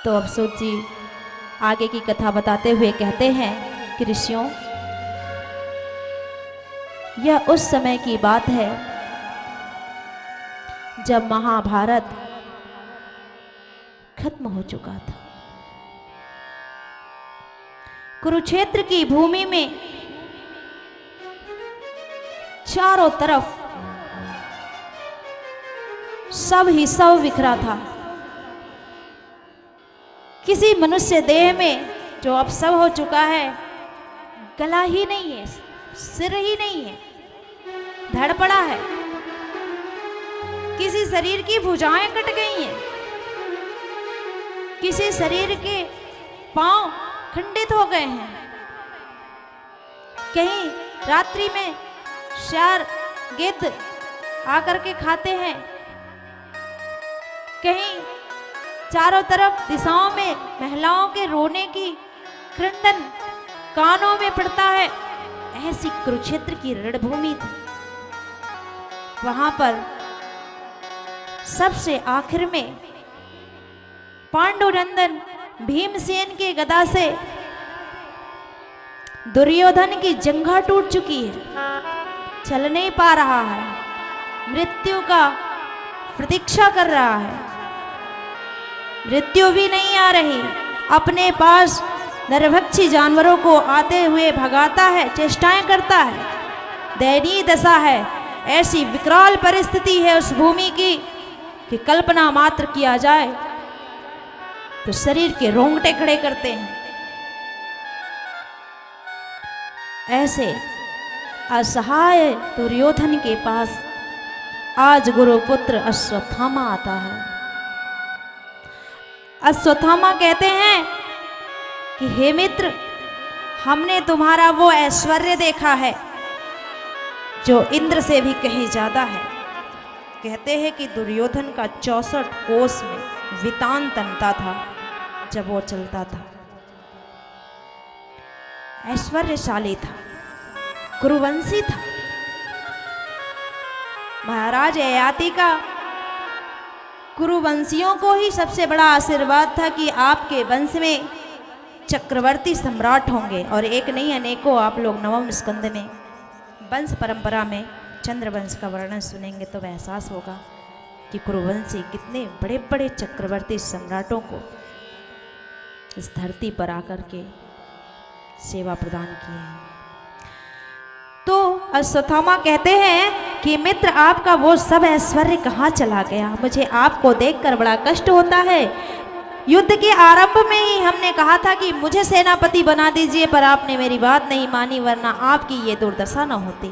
तो अफसूस जी आगे की कथा बताते हुए कहते हैं कि ऋषियों, यह उस समय की बात है जब महाभारत खत्म हो चुका था। कुरुक्षेत्र की भूमि में चारों तरफ सब ही सब बिखरा था। किसी मनुष्य देह में जो अब सब हो चुका है, गला ही नहीं है, सिर ही नहीं है, धड़ पड़ा है। किसी शरीर की भुजाएं कट गई हैं, किसी शरीर के पांव खंडित हो गए हैं। कहीं रात्रि में शेर गिद्ध आकर के खाते हैं, कहीं चारों तरफ दिशाओं में महिलाओं के रोने की क्रंदन कानों में पड़ता है। ऐसी कुरुक्षेत्र की रणभूमि थी। वहां पर सबसे आखिर में पांडुनंदन भीमसेन के गदा से दुर्योधन की जंघा टूट चुकी है, चल नहीं पा रहा है, मृत्यु का प्रतीक्षा कर रहा है। मृत्यु भी नहीं आ रही, अपने पास नरभक्षी जानवरों को आते हुए भगाता है, चेष्टाएं करता है। दयनीय दशा है, ऐसी विकराल परिस्थिति है उस भूमि की कि कल्पना मात्र किया जाए तो शरीर के रोंगटे खड़े करते हैं। ऐसे असहाय दुर्योधन के पास आज गुरुपुत्र अश्वत्थामा आता है। अश्वत्थामा कहते हैं कि हे मित्र, हमने तुम्हारा वो ऐश्वर्य देखा है जो इंद्र से भी कहीं ज्यादा है। कहते हैं कि दुर्योधन का 64 कोस में वितान तनता था जब वो चलता था। ऐश्वर्यशाली था, कुरुवंशी था। महाराज ययाति का कुरुवंशियों को ही सबसे बड़ा आशीर्वाद था कि आपके वंश में चक्रवर्ती सम्राट होंगे। और एक नहीं अनेकों, आप लोग नवम स्कंद में वंश परंपरा में चंद्रवंश का वर्णन सुनेंगे तो एहसास होगा कि कुरुवंशी कितने बड़े बड़े चक्रवर्ती सम्राटों को इस धरती पर आकर के सेवा प्रदान की है। तो अश्वत्थामा कहते हैं कि मित्र, आपका वो सब ऐश्वर्य कहाँ चला गया? मुझे आपको देखकर बड़ा कष्ट होता है। युद्ध के आरंभ में ही हमने कहा था कि मुझे सेनापति बना दीजिए, पर आपने मेरी बात नहीं मानी, वरना आपकी ये दुर्दशा न होती।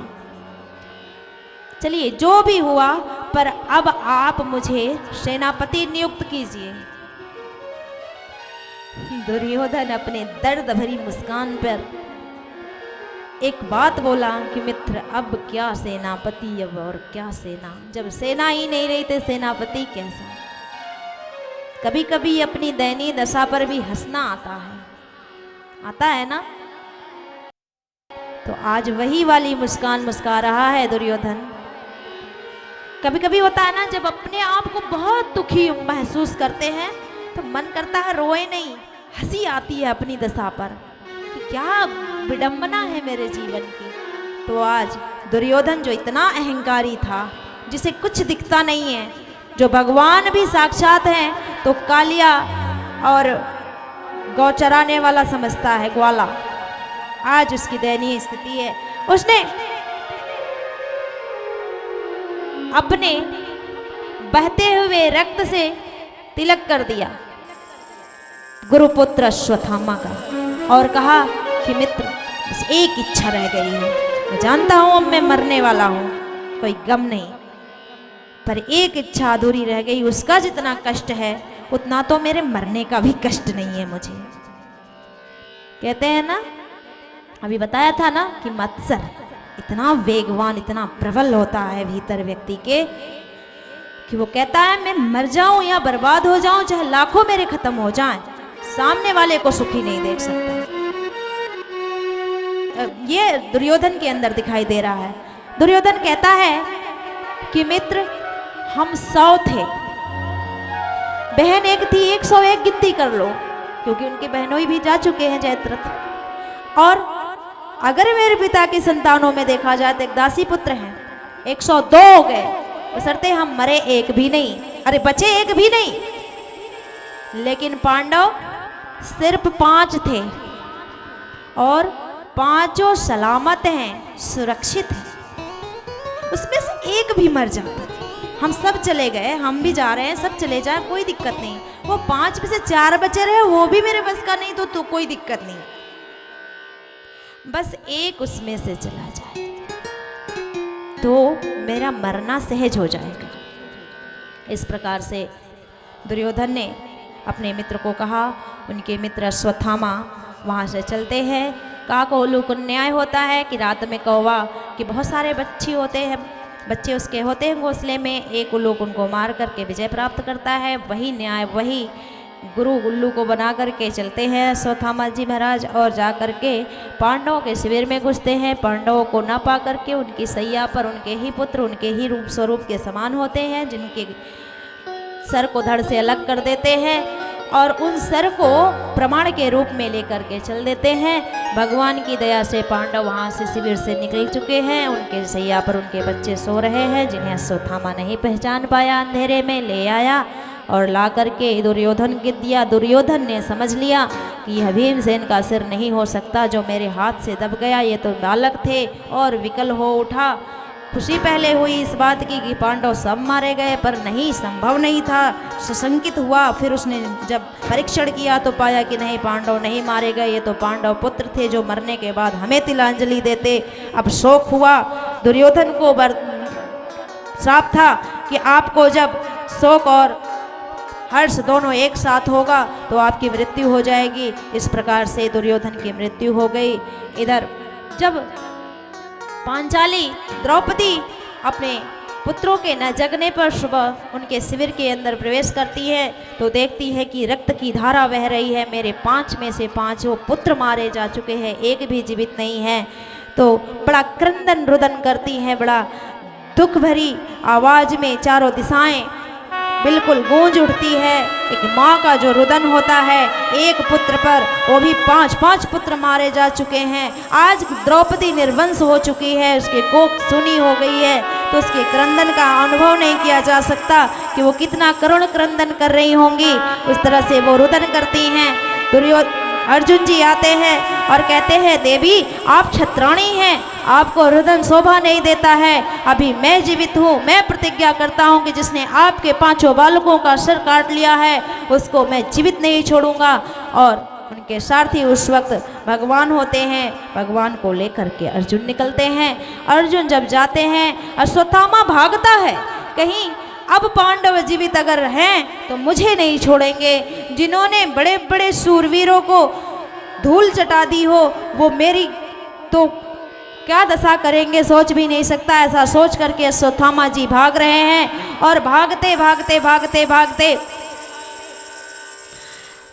चलिए जो भी हुआ, पर अब आप मुझे सेनापति नियुक्त कीजिए। दुर्योधन अपने दर्द भरी मुस्कान पर एक बात बोला कि मित्र, अब क्या सेनापति, अब और क्या सेना, जब सेना ही नहीं रही तो सेनापति कैसा? कभी कभी अपनी दयनीय दशा पर भी हंसना आता है ना। तो आज वही वाली मुस्कान मुस्का रहा है दुर्योधन। कभी कभी होता है ना, जब अपने आप को बहुत दुखी महसूस करते हैं तो मन करता है रोए नहीं, हंसी आती है अपनी दशा पर कि क्या विडंबना है मेरे जीवन की। तो आज दुर्योधन जो इतना अहंकारी था, जिसे कुछ दिखता नहीं है, जो भगवान भी साक्षात हैं, तो कालिया और गौ चराने वाला समझता है, ग्वाला, आज उसकी दयनीय स्थिति है। उसने अपने बहते हुए रक्त से तिलक कर दिया गुरुपुत्र अश्वत्थामा का और कहा कि मित्र, बस एक इच्छा रह गई है। मैं जानता हूं अब मैं मरने वाला हूं, कोई गम नहीं, पर एक इच्छा अधूरी रह गई। उसका जितना कष्ट है उतना तो मेरे मरने का भी कष्ट नहीं है मुझे। कहते हैं ना, अभी बताया था ना कि मत्सर इतना वेगवान, इतना प्रबल होता है भीतर व्यक्ति के कि वो कहता है मैं मर जाऊं या बर्बाद हो जाऊं, चाहे लाखों मेरे खत्म हो जाएं, सामने वाले को सुखी नहीं देख सकता। ये दुर्योधन के अंदर दिखाई दे रहा है। दुर्योधन कहता है कि मित्र, हम 100 थे, बहन एक थी, 101 गिनती कर लो, क्योंकि उनके बहनों भी जा चुके हैं जयद्रथ। और अगर मेरे पिता की संतानों में देखा जाए तो एक दासी पुत्र हैं, 102 हो गए, बशर्ते हम मरे एक भी नहीं, अरे बचे एक भी नहीं। लेकिन पांडव सिर्फ 5 थे और पांचों सलामत हैं, सुरक्षित हैं। उसमें से एक भी मर जाता, हम सब चले गए, हम भी जा रहे हैं, सब चले जाए, कोई दिक्कत नहीं। वो 5 में से 4 बचे रहे, वो भी मेरे बस का नहीं, तो कोई दिक्कत नहीं। बस एक उसमें से चला जाए तो मेरा मरना सहज हो जाएगा। इस प्रकार से दुर्योधन ने अपने मित्र को कहा। उनके मित्र अश्वत्थामा वहाँ से चलते हैं। काकोलू को न्याय होता है कि रात में कौवा कि बहुत सारे बच्चे उसके होते हैं घोंसले में, एक उल्लू उनको मार करके विजय प्राप्त करता है। वही न्याय, वही गुरु उल्लू को बना करके चलते हैं अश्वत्थामा जी महाराज, और जा करके पांडवों के शिविर में घुसते हैं। पांडवों को न पा करके उनकी सैया पर उनके ही पुत्र, उनके ही रूप स्वरूप के समान होते हैं, जिनके सर को धड़ से अलग कर देते हैं और उन सर को प्रमाण के रूप में लेकर के चल देते हैं। भगवान की दया से पांडव वहाँ से शिविर से निकल चुके हैं। उनके सैया पर उनके बच्चे सो रहे हैं, जिन्हें अश्वत्थामा नहीं पहचान पाया, अंधेरे में ले आया और ला करके दुर्योधन के दिया। दुर्योधन ने समझ लिया कि यह भीमसेन का सिर नहीं हो सकता, जो मेरे हाथ से दब गया, ये तो बालक थे, और विकल हो उठा। खुशी पहले हुई इस बात की कि पांडव सब मारे गए, पर नहीं, संभव नहीं था। सशंकित हुआ, फिर उसने जब परीक्षण किया तो पाया कि नहीं, पांडव नहीं मारे गए, ये तो पांडव पुत्र थे जो मरने के बाद हमें तिलांजलि देते। अब शोक हुआ, दुर्योधन को श्राप था कि आपको जब शोक और हर्ष दोनों एक साथ होगा तो आपकी मृत्यु हो जाएगी। इस प्रकार से दुर्योधन की मृत्यु हो गई। इधर जब पांचाली द्रौपदी अपने पुत्रों के न जगने पर सुबह उनके शिविर के अंदर प्रवेश करती है तो देखती है कि रक्त की धारा बह रही है। मेरे 5 में से 5 पुत्र मारे जा चुके हैं, एक भी जीवित नहीं है। तो बड़ा क्रंदन रुदन करती हैं, बड़ा दुख भरी आवाज में चारों दिशाएं बिल्कुल गूंज उठती है। एक माँ का जो रुदन होता है एक पुत्र पर, वो भी 5 पुत्र मारे जा चुके हैं। आज द्रौपदी निर्वंश हो चुकी है, उसकी कोख सुनी हो गई है, तो उसके क्रंदन का अनुभव नहीं किया जा सकता कि वो कितना करुण क्रंदन कर रही होंगी। उस तरह से वो रुदन करती हैं। अर्जुन जी आते हैं और कहते हैं, देवी आप क्षत्राणी हैं, आपको रुदन शोभा नहीं देता है। अभी मैं जीवित हूँ, मैं प्रतिज्ञा करता हूँ कि जिसने आपके 5 बालकों का सिर काट लिया है उसको मैं जीवित नहीं छोड़ूंगा। और उनके सारथी उस वक्त भगवान होते हैं। भगवान को लेकर के अर्जुन निकलते हैं। अर्जुन जब जाते हैं, अश्वत्थामा भागता है, कहीं अब पांडव जीवित अगर हैं तो मुझे नहीं छोड़ेंगे। जिन्होंने बड़े बड़े शूरवीरों को धूल चटा दी हो, वो मेरी तो क्या दशा करेंगे सोच भी नहीं सकता। ऐसा सोच करके अश्वत्थामा जी भाग रहे हैं और भागते भागते भागते भागते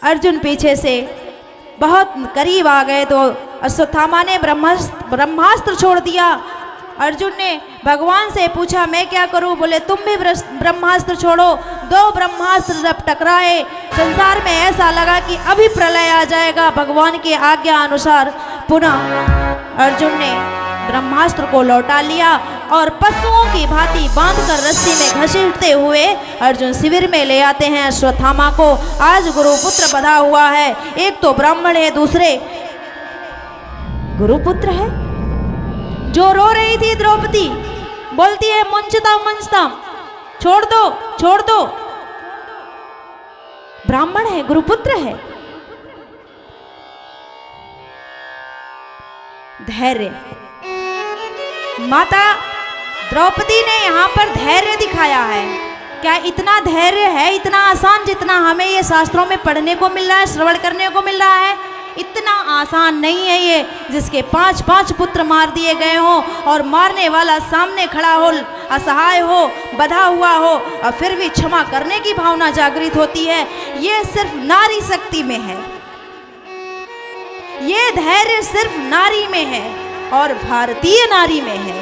अर्जुन पीछे से बहुत करीब आ गए तो अश्वत्थामा ने ब्रह्मास्त्र छोड़ दिया। अर्जुन ने भगवान से पूछा, मैं क्या करूं? बोले, तुम भी ब्रह्मास्त्र छोड़ो। 2 ब्रह्मास्त्र जब टकराए, संसार में ऐसा लगा कि अभी प्रलय आ जाएगा। भगवान की आज्ञा अनुसार पुनः अर्जुन ने ब्रह्मास्त्र को लौटा लिया और पशुओं की भांति बांधकर रस्सी में घसीटते हुए अर्जुन शिविर में ले आते हैं अश्वत्थामा को। आज गुरुपुत्र बधा हुआ है, एक तो ब्राह्मण है, दूसरे गुरुपुत्र है। जो रो रही थी द्रौपदी, बोलती है, मंचता छोड़ दो, छोड़ दो। ब्राह्मण है, गुरुपुत्र है। धैर्य, माता द्रौपदी ने यहाँ पर धैर्य दिखाया है। क्या इतना धैर्य है, इतना आसान जितना हमें ये शास्त्रों में पढ़ने को मिल रहा है, श्रवण करने को मिल रहा है? इतना आसान नहीं है ये, जिसके 5 पुत्र मार दिए गए हों और मारने वाला सामने खड़ा हो, असहाय हो, बधा हुआ हो, और फिर भी क्षमा करने की भावना जागृत होती है। ये सिर्फ नारी शक्ति में है, ये धैर्य सिर्फ नारी में है और भारतीय नारी में है।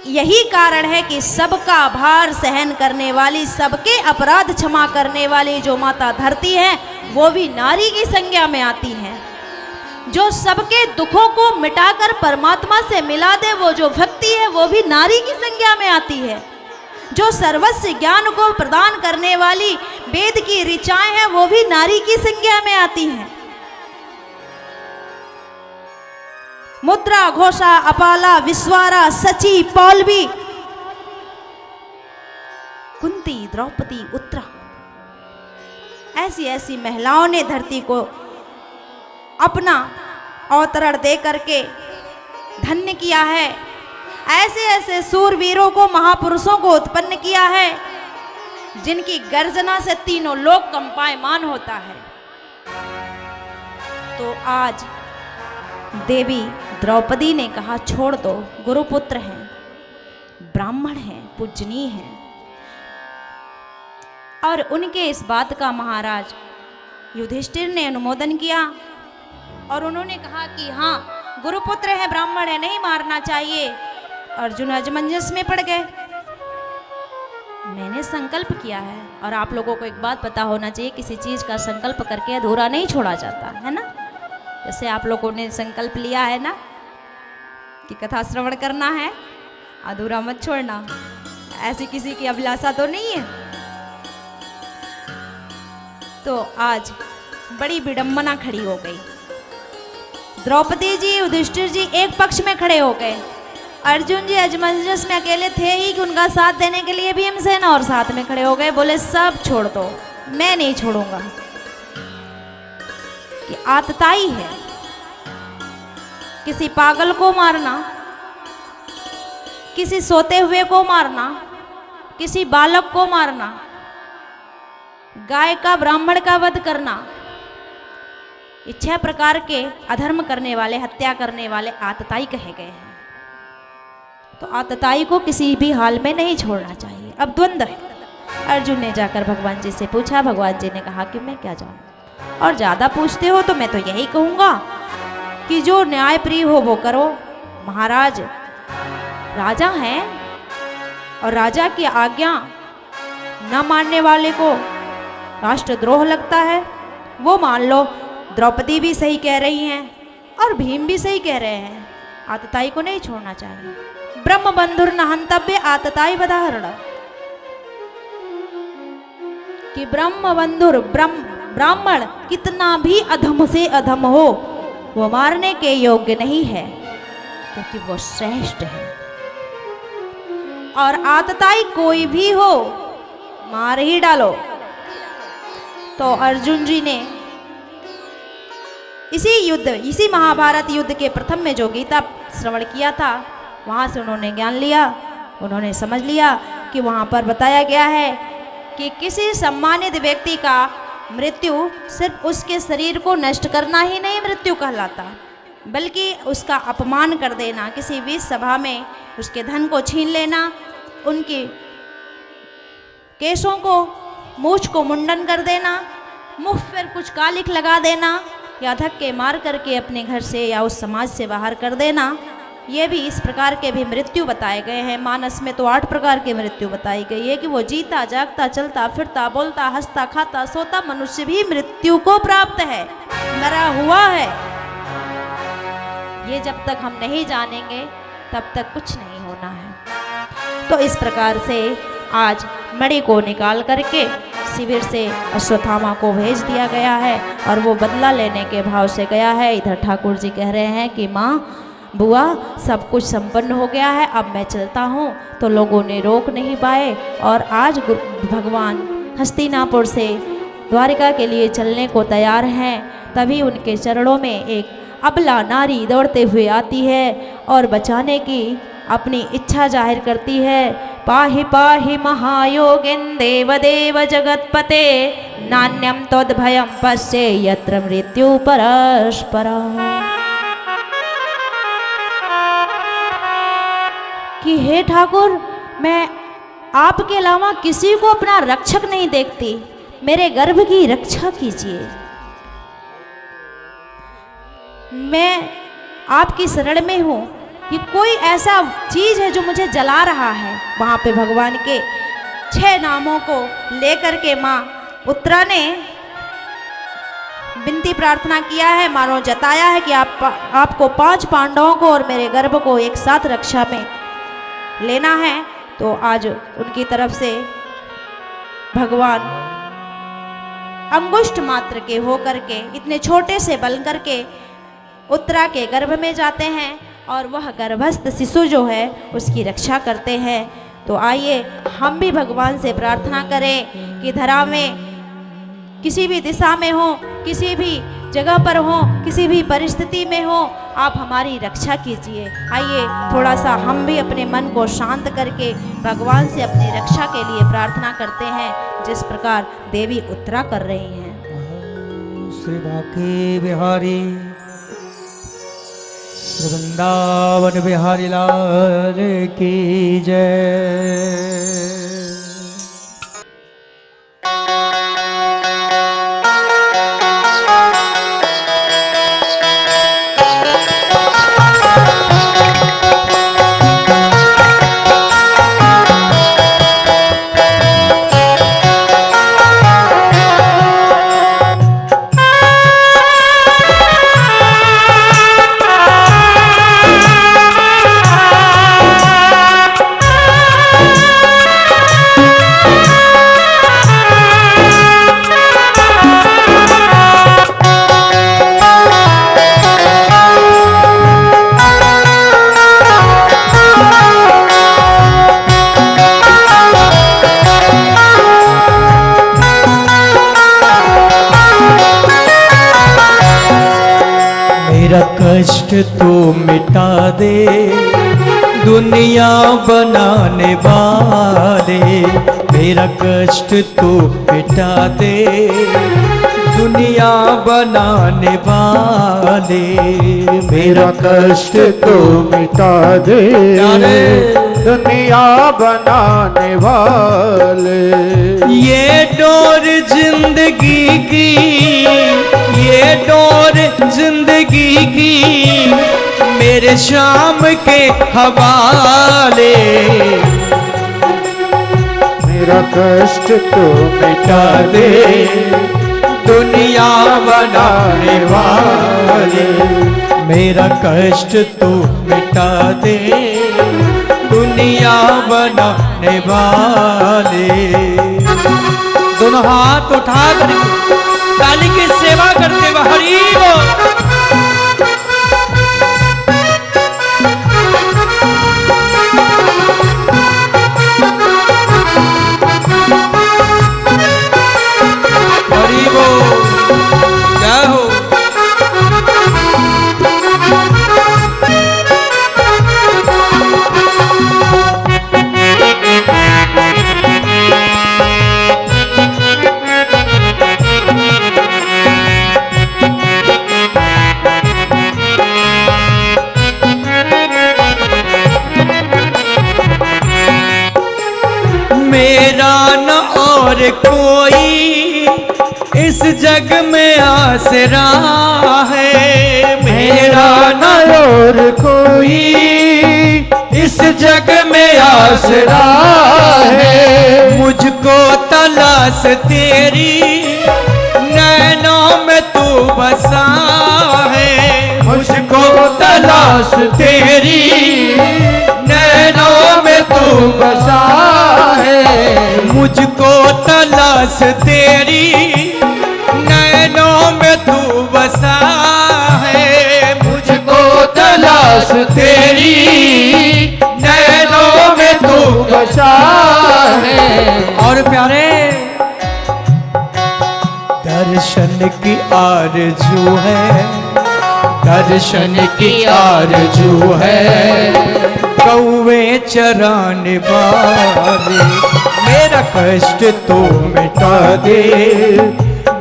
यही कारण है कि सबका भार सहन करने वाली, सबके अपराध क्षमा करने वाली जो माता धरती है वो भी नारी की संज्ञा में आती है। जो सबके दुखों को मिटाकर परमात्मा से मिला दे, वो जो भक्ति है वो भी नारी की संज्ञा में आती है। जो सर्वस्व ज्ञान को प्रदान करने वाली वेद की ऋचाएं हैं वो भी नारी की संज्ञा में आती हैं। मुद्रा, घोषा, अपाला, विश्वारा, सची, पौलवी, कुंती, द्रौपदी, उत्तरा, ऐसी ऐसी महिलाओं ने धरती को अपना अवतरण दे करके धन्य किया है। ऐसे ऐसे सूरवीरों को, महापुरुषों को उत्पन्न किया है जिनकी गर्जना से तीनों लोक कंपायमान होता है। तो आज देवी द्रौपदी ने कहा छोड़ दो, गुरुपुत्र हैं, ब्राह्मण हैं, पूजनीय हैं। और उनके इस बात का महाराज युधिष्ठिर ने अनुमोदन किया और उन्होंने कहा कि हाँ, गुरुपुत्र है, ब्राह्मण है, नहीं मारना चाहिए। अर्जुन अजमंजस में पड़ गए। मैंने संकल्प किया है, और आप लोगों को एक बात पता होना चाहिए, किसी चीज का संकल्प करके अधूरा नहीं छोड़ा जाता है ना। जैसे आप लोगों ने संकल्प लिया है ना कि कथा श्रवण करना है, अधूरा मत छोड़ना, ऐसी किसी की अभिलाषा तो नहीं है। तो आज बड़ी विडंबना खड़ी हो गई। द्रौपदी जी, युधिष्ठिर जी एक पक्ष में खड़े हो गए, अर्जुन जी अजमंजस में अकेले थे ही कि उनका साथ देने के लिए भीमसेन और साथ में खड़े हो गए। बोले सब छोड़ दो, मैं नहीं छोड़ूंगा। कि आतताई है किसी पागल को मारना, किसी सोते हुए को मारना, किसी बालक को मारना, गाय का, ब्राह्मण का वध करना, ये 6 प्रकार के अधर्म करने वाले, हत्या करने वाले आतताई कहे गए हैं। तो आतताई को किसी भी हाल में नहीं छोड़ना चाहिए। अब द्वंद्व है। अर्जुन ने जाकर भगवान जी से पूछा, भगवान जी ने कहा कि मैं क्या जानूं, और ज़्यादा पूछते हो तो मैं तो यही कहूँगा कि जो न्याय प्रिय हो वो करो। महाराज राजा हैं और राजा की आज्ञा न मानने वाले को राष्ट्रद्रोह लगता है, वो मान लो। द्रौपदी भी सही कह रही हैं और भीम भी सही कह रहे हैं, आतताई को नहीं छोड़ना चाहिए। ब्रह्म बंधुर न हंतव्य आतताई बदाहरण, कि ब्रह्म बंधुर ब्राह्मण कितना भी अधम से अधम हो वो मारने के योग्य नहीं है, क्योंकि वो श्रेष्ठ है। और आतताई कोई भी हो मार ही डालो। तो अर्जुन जी ने इसी महाभारत युद्ध के प्रथम में जो गीता श्रवण किया था, वहाँ से उन्होंने ज्ञान लिया, उन्होंने समझ लिया कि वहाँ पर बताया गया है कि किसी सम्मानित व्यक्ति का मृत्यु सिर्फ उसके शरीर को नष्ट करना ही नहीं मृत्यु कहलाता, बल्कि उसका अपमान कर देना, किसी विश्व सभा में उसके धन को छीन लेना, उनके केशों को, मूछ को मुंडन कर देना, मुख पर कुछ कालिख लगा देना, या धक्के मार करके अपने घर से या उस समाज से बाहर कर देना। ये भी इस प्रकार के भी मृत्यु बताए गए हैं। मानस में तो 8 प्रकार के मृत्यु बताई गई है कि वो जीता जागता, चलता फिरता, बोलता, हंसता, खाता, सोता मनुष्य भी मृत्यु को प्राप्त है, मरा हुआ है। ये जब तक हम नहीं जानेंगे तब तक कुछ नहीं होना है। तो इस प्रकार से आज मणि को निकाल करके शिविर से अश्वत्थामा को भेज दिया गया है और वो बदला लेने के भाव से गया है। इधर ठाकुर जी कह रहे हैं कि माँ, बुआ, सब कुछ संपन्न हो गया है, अब मैं चलता हूँ। तो लोगों ने रोक नहीं पाए और आज भगवान हस्तिनापुर से द्वारिका के लिए चलने को तैयार हैं। तभी उनके चरणों में एक अबला नारी दौड़ते हुए आती है और बचाने की अपनी इच्छा जाहिर करती है। पाहि पाहि महायोगिन देवदेव जगतपते, नान्यम त्वद्भयं पश्ये यत्र मृत्यु परस्परा। कि हे ठाकुर, मैं आपके अलावा किसी को अपना रक्षक नहीं देखती, मेरे गर्भ की रक्षा कीजिए। मैं आपकी शरण में हूँ, ये कोई ऐसा चीज है जो मुझे जला रहा है। वहां पे भगवान के 6 नामों को लेकर के माँ उत्तरा ने विनती प्रार्थना किया है, मानो जताया है कि आपको 5 पांडवों को और मेरे गर्भ को एक साथ रक्षा में लेना है। तो आज उनकी तरफ से भगवान अंगुष्ठ मात्र के होकर के इतने छोटे से बल करके उत्तरा के गर्भ में जाते हैं और वह गर्भस्थ शिशु जो है उसकी रक्षा करते हैं। तो आइए हम भी भगवान से प्रार्थना करें कि धरा में किसी भी दिशा में हो, किसी भी जगह पर हो, किसी भी परिस्थिति में हो, आप हमारी रक्षा कीजिए। आइए थोड़ा सा हम भी अपने मन को शांत करके भगवान से अपनी रक्षा के लिए प्रार्थना करते हैं, जिस प्रकार देवी उत्तरा कर रही हैं। श्री बांके बिहारी श्री वृंदावन बिहारी लाल की जय। कष्ट तू मिटा दे दुनिया बनाने वाले, मेरा कष्ट तू मिटा दे दुनिया बनाने वाले, मेरा कष्ट तू मिटा दे दुनिया बनाने वाले। ये डोर जिंदगी की, ये डोर जिंदगी की मेरे शाम के हवाले, मेरा कष्ट तो मिटा दे दुनिया बनाने वाले, मेरा कष्ट तो मिटा दे दुनिया बनाने वाले। दोनों हाथ उठा कर काली की सेवा करते हुए हरि बोल। हरि बोल, जय हो। मेरा न और कोई इस जग में आसरा है, मेरा न और कोई इस जग में आसरा है, मुझको तलाश तेरी नैनों में तू बसा है, मुझको तलाश तेरी नैनों में तू बसा है, मुझको तलाश तेरी नैनों में तू बसा है, मुझको तलाश तेरी नैनों में तू बसा है। और प्यारे दर्शन की आरज़ू है, दर्शन की आरज़ू है, कौवे चराने वाले, मेरा कष्ट तो मिटा दे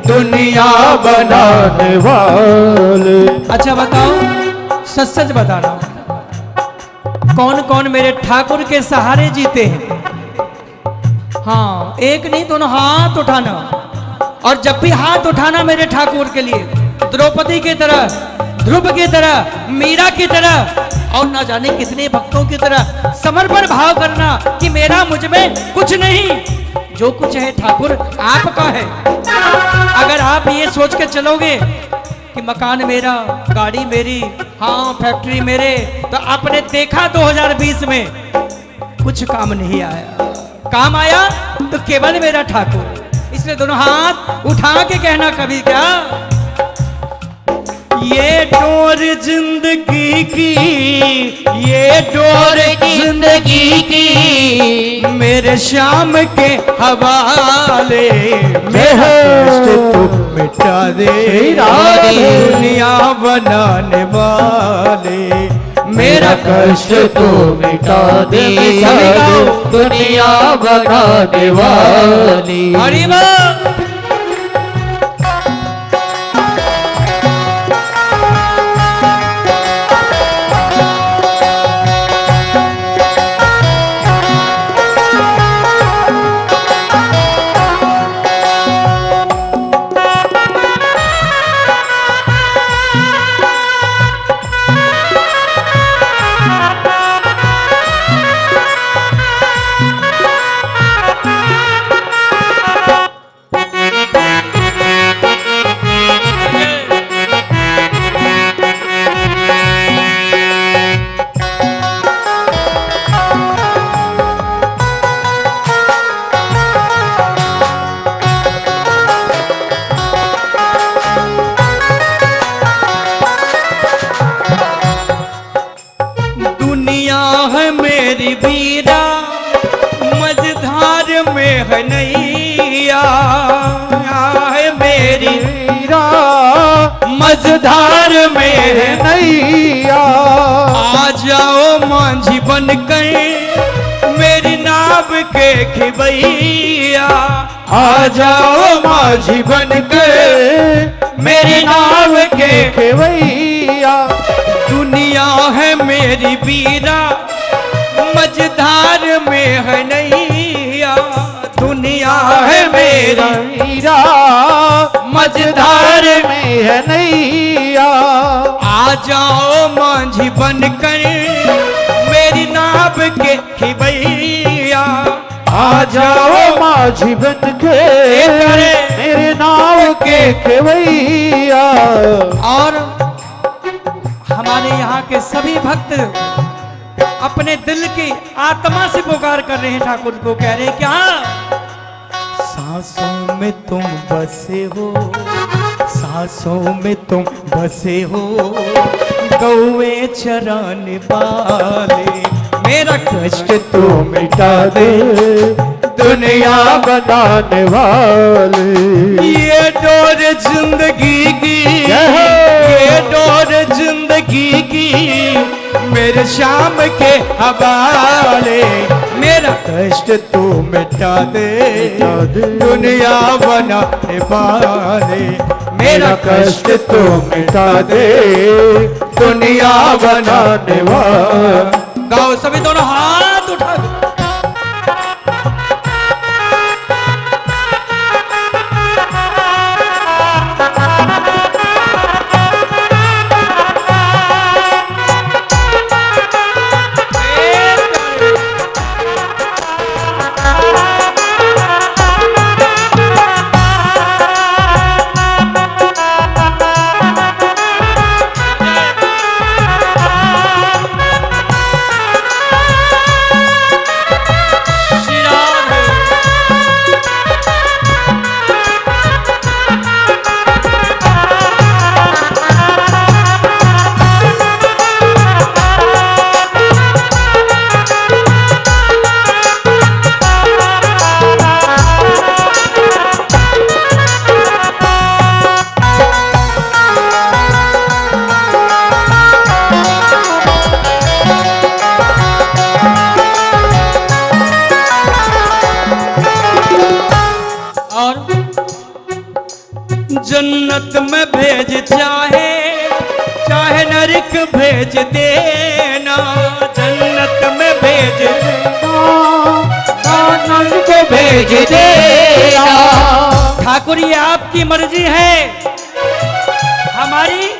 दुनिया बनाने वाले। अच्छा बताओ, सच सच बताना, कौन कौन मेरे ठाकुर के सहारे जीते हैं? हाँ, एक नहीं दोनों हाथ उठाना, और जब भी हाथ उठाना मेरे ठाकुर के लिए द्रौपदी की तरह ध्रुव की तरह, मीरा की तरह और ना जाने कितने भक्तों की तरह समर्पण भाव करना कि मेरा मुझ में कुछ नहीं, जो कुछ है ठाकुर आपका है। अगर आप ये सोच के चलोगे कि मकान मेरा, गाड़ी मेरी, हाँ फैक्ट्री मेरे, तो आपने देखा 2020 में कुछ काम नहीं आया। काम आया तो केवल मेरा ठाकुर। इसलिए दोनों हाथ उठा के कहना कभी क्या, ये डोर जिंदगी की, ये डोर जिंदगी की मेरे शाम के हवाले, मेरा कष्ट तू मिटा दे दुनिया बनाने वाले, मेरा कष्ट तू मिटा दे दुनिया बनाने वाली। हरि बोल। मेरी बीरा मझधार में है नैया, है मेरी बीरा मझधार में है नैया, आ जाओ मांझी बनकर मेरी नाव के खिबैया, आ जाओ मांझी बनकर मेरी नाव के खिबैया। दुनिया है मेरी बीरा मझधार में है नैया, दुनिया है मेरी बीरा मझधार में है नैया, आ जाओ मांझी बनकर मेरी नाव के खिबैया, आ जाओ मांझी बनकर मेरे नाव के खिबैया। और हमारे यहाँ के सभी भक्त अपने दिल की आत्मा से पुकार कर रहे हैं ठाकुर को, कह रहे हैं क्या, सांसों में तुम बसे हो, सांसों में तुम बसे हो, गौए चराने वाले, मेरा कष्ट तो मिटा दे दुनिया बनाने वाले। ये डोर जिंदगी की, ये डोर जिंदगी की मेरे शाम के हवाले, मेरा कष्ट तू मिटा दे दुनिया बनाने वाले, मेरा कष्ट तू मिटा दे दुनिया बनाने वाले। गाओ सभी दोनों हाथ उठा दो। जन्नत में भेज चाहे चाहे नरक भेज देना, जन्नत में भेज आनंद को भेज देना। ठाकुर ये आपकी मर्जी है, हमारी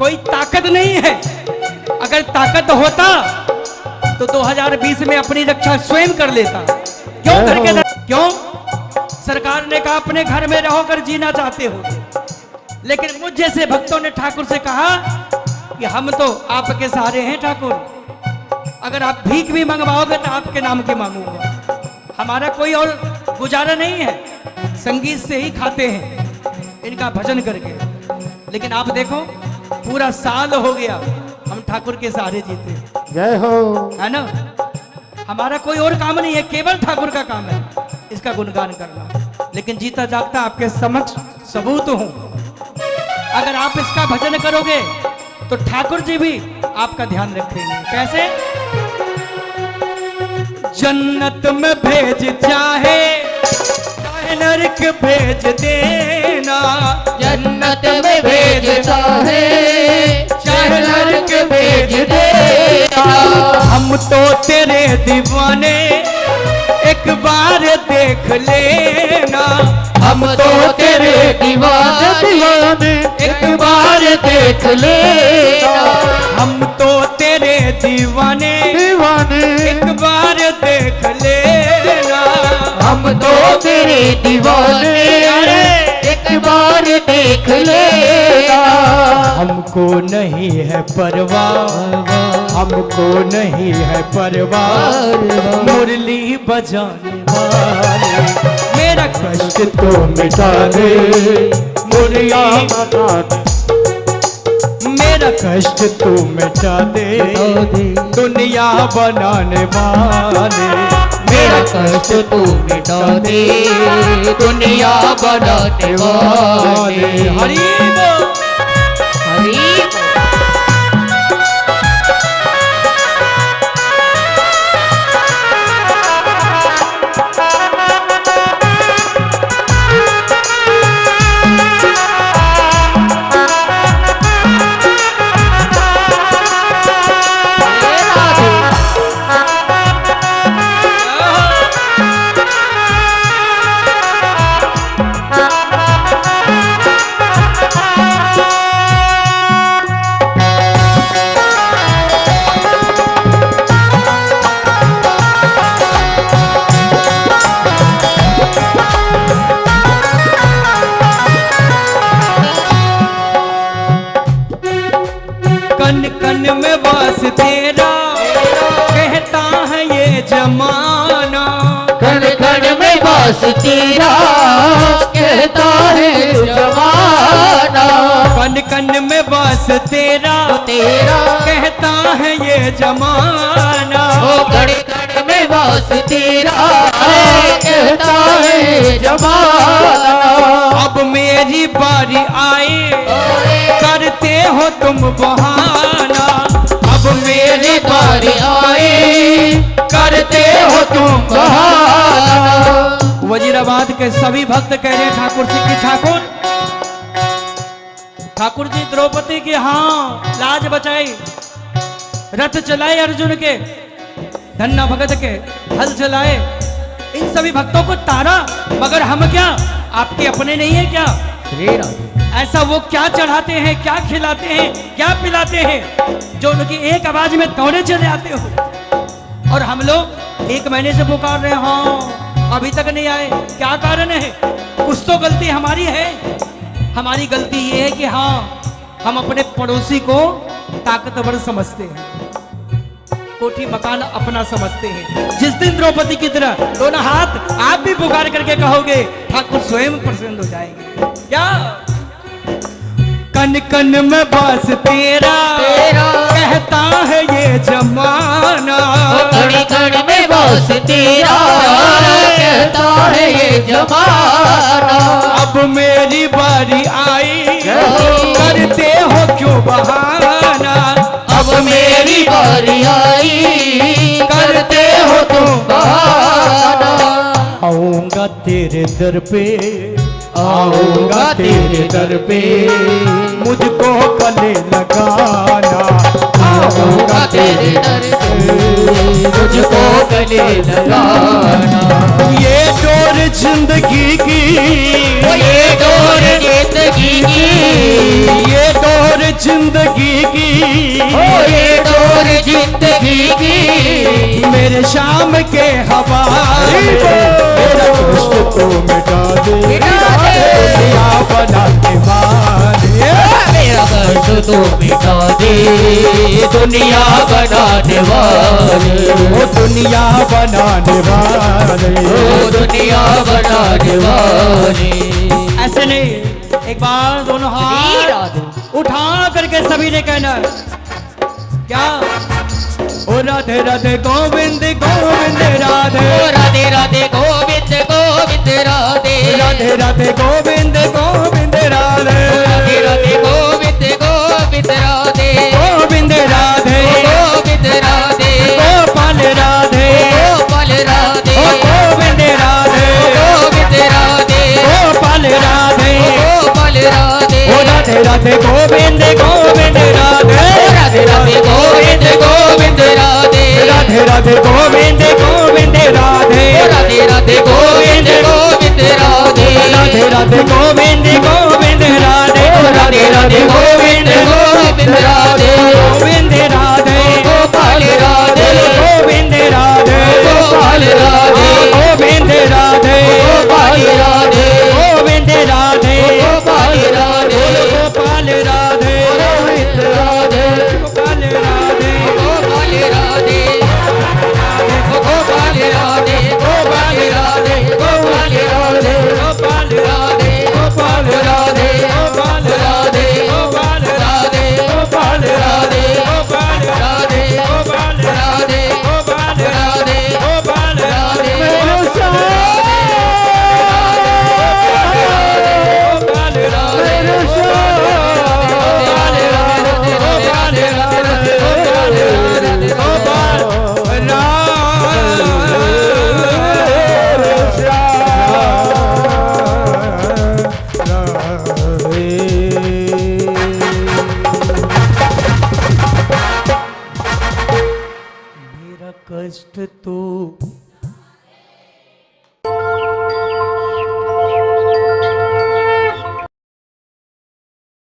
कोई ताकत नहीं है। अगर ताकत होता तो 2020 में अपनी रक्षा स्वयं कर लेता। क्यों करके क्यों? सरकार ने कहा अपने घर में रहोकर जीना चाहते हो, लेकिन मुझ जैसे भक्तों ने ठाकुर से कहा कि हम तो आपके सहारे हैं ठाकुर, अगर आप भीख भी मंगवाओगे तो आपके नाम की मांगूंगा, हमारा कोई और गुजारा नहीं है, संगीत से ही खाते हैं इनका भजन करके। लेकिन आप देखो पूरा साल हो गया हम ठाकुर के सहारे जीते, जय हो। है ना। हमारा कोई और काम नहीं है, केवल ठाकुर का काम है इसका गुणगान करना। लेकिन जीता जागता आपके समक्ष सबूत हूं, अगर आप इसका भजन करोगे तो ठाकुर जी भी आपका ध्यान रखेंगे। कैसे? जन्नत में भेज चाहे नरक भेज देना, जन्नत में भेज चाहे नरक भेज देना। हम तो तेरे दीवाने एक बार देख लेना, हम तो तेरे दीवाने एक बार देख लेना। हम तो तेरे दीवाने एक बार देख लेना। हम तो तेरे दीवाने एक बार देख लेना। हमको नहीं है परवाह, हमको नहीं है परवाह, मुरली बजाने वाले मेरा कष्ट तो मिटा दे, मुरली मेरा कष्ट तो मिटा दे, दुनिया बनाने वाले मेरा कष्ट तू मिटा दे, दुनिया बनाने वाले। हरि बोल। हरि कन कन में वास तेरा कहता है ये जमाना, कण कण में वास तेरा कहता है जमाना। कन कन में वास तेरा तेरा कहता है ये जमाना। ओ कण कण में वास तेरा कहता है जमाना। अब मेरी बारी आए करते हो तुम बहाना, अब मेरी बारी आए करते हो तुम बहाना। वजीराबाद के सभी भक्त कह रहे ठाकुर जी की ठाकुर जी द्रौपदी की हाँ लाज बचाई, रथ चलाए अर्जुन के, धन्ना भगत के हल चलाए, इन सभी भक्तों को तारा, मगर हम क्या आपके अपने नहीं है क्या? ऐसा वो क्या चढ़ाते हैं, क्या खिलाते हैं, क्या पिलाते हैं जो उनकी एक आवाज में दौड़े चले आते हो। और हम लोग 1 महीने से पुकार रहे हैं, हाँ अभी तक नहीं आए, क्या कारण है? कुछ तो गलती हमारी है। हमारी गलती ये है कि हाँ हम अपने पड़ोसी को ताकतवर समझते हैं, कोठी मकान अपना समझते हैं। जिस दिन द्रौपदी की तरह दोनों हाथ आप भी पुकार करके कहोगे, ठाकुर स्वयं प्रसन्न हो जाएंगे। क्या? कन कन में बस तेरा कहता है ये जमाना, कण कण में वास तेरा कहता है ये जमाना। अब मेरी बारी आई करते हो क्यों बहाना, अब मेरी बारी आई करते हो तुम बहाना। आऊंगा तेरे दर पे, आऊंगा तेरे दर पे, मुझको गले लगाना, आऊंगा तेरे दर पे, मुझको गले लगाना। ये डोर जिंदगी की, ये डोर जिंदगी की, ये डोर जिंदगी की, ओ ये डोर जिंदगी की, मेरे शाम के हवाले मेरा कष्ट तो मिटा दे, मिटा दे। दुनिया बनाने वाले, मेरा कष्ट तो मिटा दे, दुनिया बनाने वाले, वो दुनिया बनाने वाले। ओ दुनिया बनाने वाले। ऐसे नहीं, एक बार दोनों हाथ उठा करके सभी ने कहना क्या? ओ राधे राधे गोविंद गोविंद राधे, ओ राधे राधे गोविंद गोविंद राधे, राधे राधे गोविंद गोविंद राधे, राधे राधे गोविंद गोविंद राधे, गोविंद राधे गोविंद राधे, गोपाल राधे, गोपाल राधे, ओ गोविंद राधे गोविंद राधे, गोपाल राधे, गोपाल राधे, ओ राधे राधे गोविंद गोविंद राधे, राधे राधे गोविंद गोविंद राधे, राधे राधे गोविंद गोविंद राधे, राधे राधे गोविंद गोविंद राधे, राधे राधे गोविंद गोविंद राधे, राधे राधे गोविंद गोविंद राधे, गोविंद राधे गोपाल राधे, गोविंद राधे गोपाल राधे, गोविंद राधे गोपाल राधे, गोविंद राधे गोपाल राधे, गोपाल राधे गोविंद राधे, गोपाल राधे गोपाल राधे, गोपाल राधे, गोपाल राधे, गोपाल राधे, गोपाल राधे, गोपाल राधे, गोपाल राधे, गोपाल राधे, गोपाल राधे, गोपाल राधे, गोपाल राधे, गोपाल राधे, गोपाल राधे, मेरे साथ गोपाल मेरे साथ गोपाल मेरा कष्ट तो